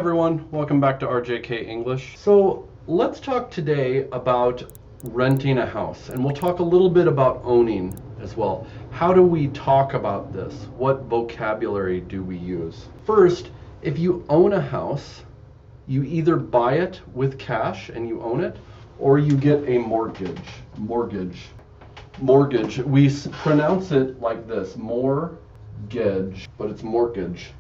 everyone, welcome back to RJK English. So let's talk today about renting a house, and we'll talk a little bit about owning as well. How do we talk about this? What vocabulary do we use? First, if you own a house, you either buy it with cash and you own it, or you get a mortgage. We pronounce it like this, mortgage, but it's mortgage.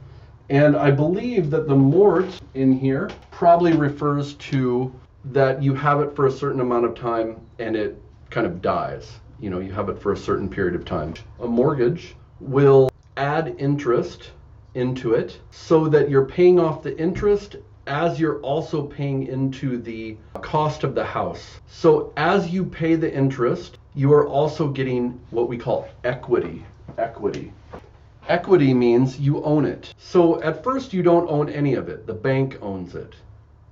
And I believe that the mort in here probably refers to that you have it for a certain amount of time and it kind of dies. You know, you have it for a certain period of time. A mortgage will add interest into it so that you're paying off the interest as you're also paying into the cost of the house. So as you pay the interest, you are also getting what we call equity. Equity means you own it. So at first you don't own any of it. The bank owns it,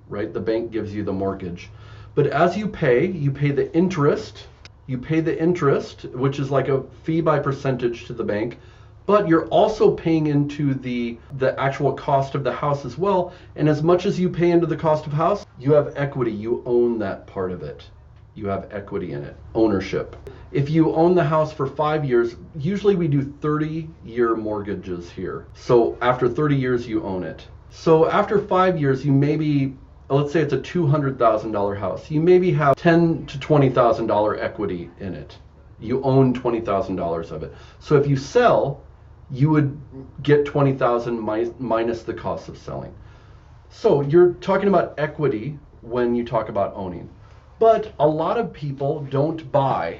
right? The bank gives you the mortgage. But as you pay the interest. You pay the interest, which is like a fee by percentage to the bank, but you're also paying into the actual cost of the house as well. And as much as you pay into the cost of house, you have equity. You own that part of it. You have equity in it, ownership. If you own the house for 5 years, usually we do 30-year mortgages here. So after 30 years, you own it. So after 5 years, you maybe, let's say it's a $200,000 house, you maybe have $10,000 to $20,000 equity in it. You own $20,000 of it. So if you sell, you would get $20,000 minus the cost of selling. So you're talking about equity when you talk about owning. But a lot of people don't buy,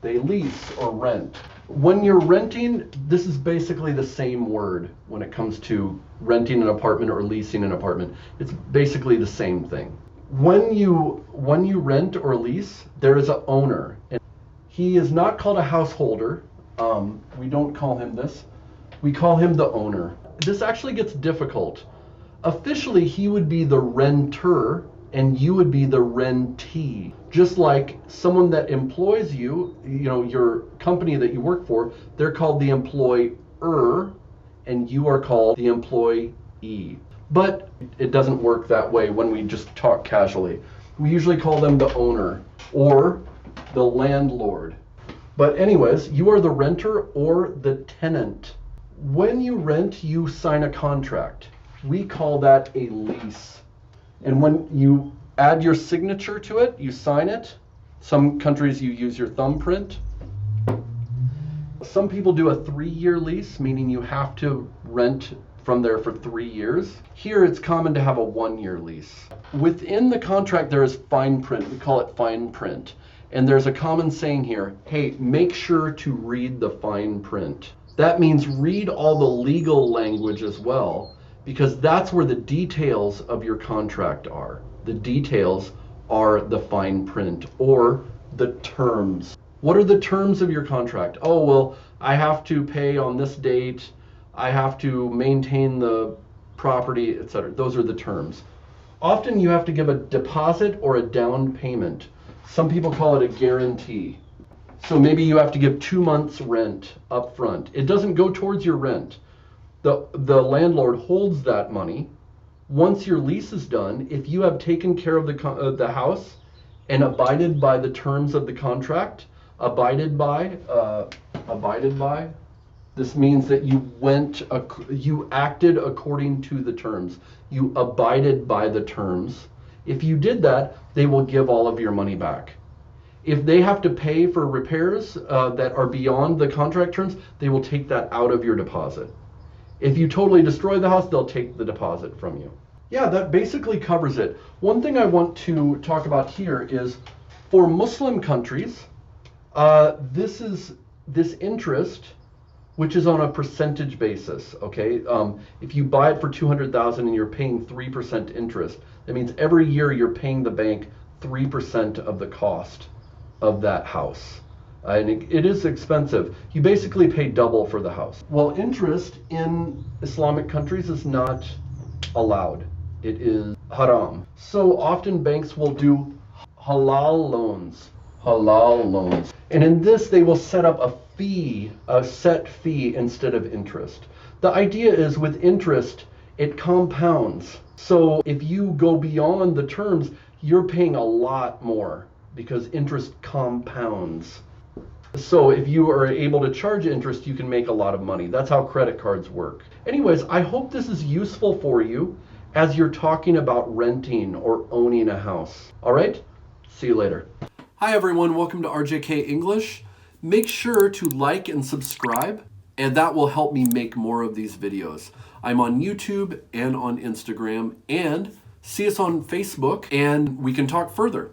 they lease or rent. When you're renting, this is basically the same word when it comes to renting an apartment or leasing an apartment. It's basically the same thing. When you rent or lease, there is an owner. And he is not called a householder. We don't call him this. We call him the owner. This actually gets difficult. Officially, he would be the renter and you would be the rentee. Just like someone that employs you, your company that you work for, they're called the employer and you are called the employee. But it doesn't work that way when we just talk casually. We usually call them the owner or the landlord. But anyways, you are the renter or the tenant. When you rent, you sign a contract. We call that a lease. And when you add your signature to it, you sign it. Some countries you use your thumbprint. Some people do a 3-year lease, meaning you have to rent from there for 3 years. Here it's common to have a 1-year lease. Within the contract there is fine print. We call it fine print. And there's a common saying here, hey, make sure to read the fine print. That means read all the legal language as well, because that's where the details of your contract are. The details are the fine print or the terms. What are the terms of your contract? Oh, well, I have to pay on this date. I have to maintain the property, etc. Those are the terms. Often you have to give a deposit or a down payment. Some people call it a guarantee. So maybe you have to give 2 months rent up front. It doesn't go towards your rent. The landlord holds that money. Once your lease is done, if you have taken care of the house and abided by the terms of the contract, abided by, this means that you acted according to the terms. You abided by the terms. If you did that, they will give all of your money back. If they have to pay for repairs that are beyond the contract terms, they will take that out of your deposit. If you totally destroy the house, they'll take the deposit from you. Yeah, that basically covers it. One thing I want to talk about here is for Muslim countries, this interest, which is on a percentage basis, okay? If you buy it for $200,000 and you're paying 3% interest, that means every year you're paying the bank 3% of the cost of that house. And it is expensive. You basically pay double for the house. Well, interest in Islamic countries is not allowed. It is haram. So often banks will do halal loans. And in this, they will set up a set fee instead of interest. The idea is with interest, it compounds. So if you go beyond the terms, you're paying a lot more because interest compounds. So if you are able to charge interest, you can make a lot of money. That's how credit cards work. Anyways, I hope this is useful for you as you're talking about renting or owning a house. All right? See you later. Hi everyone, welcome to RJK English. Make sure to like and subscribe, and that will help me make more of these videos. I'm on YouTube and on Instagram, and see us on Facebook, and we can talk further.